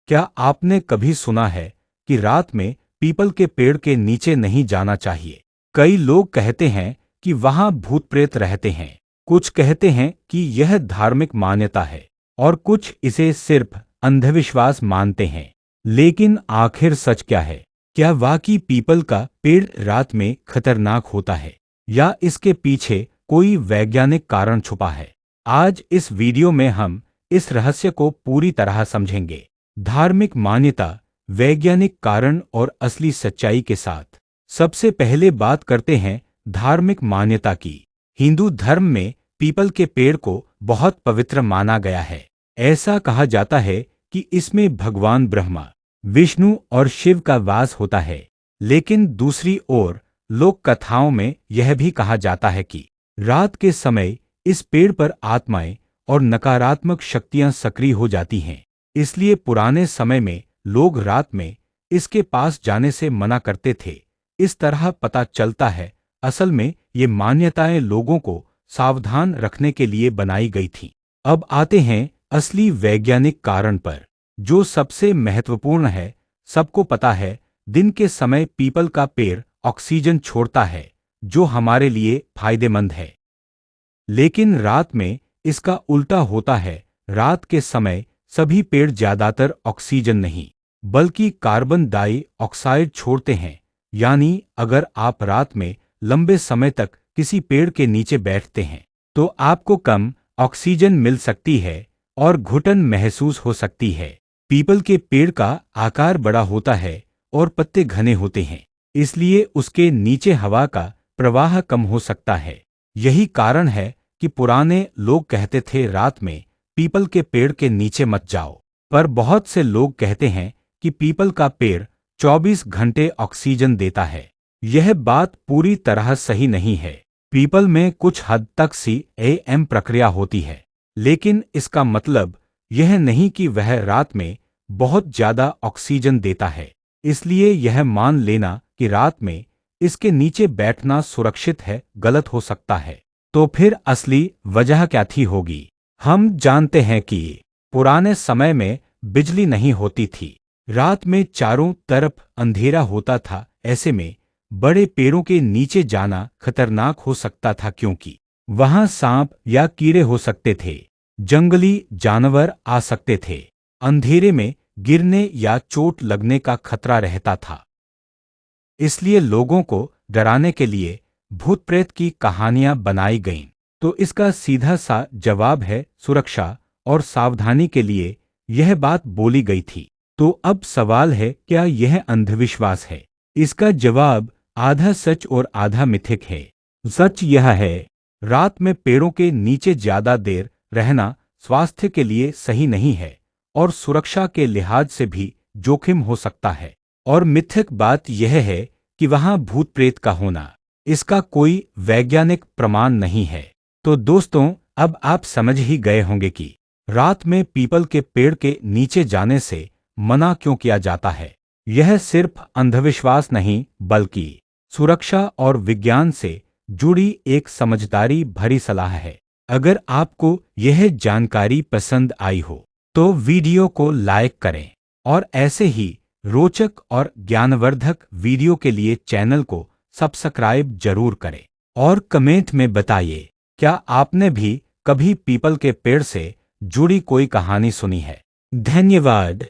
क्या आपने कभी सुना है कि रात में पीपल के पेड़ के नीचे नहीं जाना चाहिए? कई लोग कहते हैं कि वहां भूत प्रेत रहते हैं। कुछ कहते हैं कि यह धार्मिक मान्यता है और कुछ इसे सिर्फ अंधविश्वास मानते हैं। लेकिन आखिर सच क्या है? क्या वाकई पीपल का पेड़ रात में खतरनाक होता है या इसके पीछे कोई वैज्ञानिक कारण छुपा है? आज इस वीडियो में हम इस रहस्य को पूरी तरह समझेंगे, धार्मिक मान्यता, वैज्ञानिक कारण और असली सच्चाई के साथ। सबसे पहले बात करते हैं धार्मिक मान्यता की। हिंदू धर्म में पीपल के पेड़ को बहुत पवित्र माना गया है। ऐसा कहा जाता है कि इसमें भगवान ब्रह्मा, विष्णु और शिव का वास होता है। लेकिन दूसरी ओर लोक कथाओं में यह भी कहा जाता है कि रात के समय इस पेड़ पर आत्माएं और नकारात्मक शक्तियां सक्रिय हो जाती हैं। इसलिए पुराने समय में लोग रात में इसके पास जाने से मना करते थे। इस तरह पता चलता है असल में ये मान्यताएं लोगों को सावधान रखने के लिए बनाई गई थीं। अब आते हैं असली वैज्ञानिक कारण पर, जो सबसे महत्वपूर्ण है। सबको पता है दिन के समय पीपल का पेड़ ऑक्सीजन छोड़ता है, जो हमारे लिए फायदेमंद है। लेकिन रात में इसका उल्टा होता है। रात के समय सभी पेड़ ज्यादातर ऑक्सीजन नहीं बल्कि कार्बन डाइऑक्साइड छोड़ते हैं। यानी अगर आप रात में लंबे समय तक किसी पेड़ के नीचे बैठते हैं तो आपको कम ऑक्सीजन मिल सकती है और घुटन महसूस हो सकती है। पीपल के पेड़ का आकार बड़ा होता है और पत्ते घने होते हैं, इसलिए उसके नीचे हवा का प्रवाह कम हो सकता है। यही कारण है कि पुराने लोग कहते थे रात में पीपल के पेड़ के नीचे मत जाओ। पर बहुत से लोग कहते हैं कि पीपल का पेड़ 24 घंटे ऑक्सीजन देता है। यह बात पूरी तरह सही नहीं है। पीपल में कुछ हद तक CAM प्रक्रिया होती है, लेकिन इसका मतलब यह नहीं कि वह रात में बहुत ज्यादा ऑक्सीजन देता है। इसलिए यह मान लेना कि रात में इसके नीचे बैठना सुरक्षित है गलत हो सकता है। तो फिर असली वजह क्या थी होगी? हम जानते हैं कि पुराने समय में बिजली नहीं होती थी। रात में चारों तरफ अंधेरा होता था। ऐसे में बड़े पेड़ों के नीचे जाना खतरनाक हो सकता था, क्योंकि वहां सांप या कीड़े हो सकते थे, जंगली जानवर आ सकते थे, अंधेरे में गिरने या चोट लगने का खतरा रहता था। इसलिए लोगों को डराने के लिए भूत प्रेत की कहानियां बनाई गईं। तो इसका सीधा सा जवाब है सुरक्षा और सावधानी के लिए यह बात बोली गई थी। तो अब सवाल है, क्या यह अंधविश्वास है? इसका जवाब आधा सच और आधा मिथक है। सच यह है, रात में पेड़ों के नीचे ज्यादा देर रहना स्वास्थ्य के लिए सही नहीं है और सुरक्षा के लिहाज से भी जोखिम हो सकता है। और मिथक बात यह है कि वहां भूत प्रेत का होना, इसका कोई वैज्ञानिक प्रमाण नहीं है। तो दोस्तों, अब आप समझ ही गए होंगे कि रात में पीपल के पेड़ के नीचे जाने से मना क्यों किया जाता है। यह सिर्फ अंधविश्वास नहीं बल्कि सुरक्षा और विज्ञान से जुड़ी एक समझदारी भरी सलाह है। अगर आपको यह जानकारी पसंद आई हो तो वीडियो को लाइक करें और ऐसे ही रोचक और ज्ञानवर्धक वीडियो के लिए चैनल को सब्सक्राइब जरूर करें। और कमेंट में बताइए, क्या आपने भी कभी पीपल के पेड़ से जुड़ी कोई कहानी सुनी है? धन्यवाद।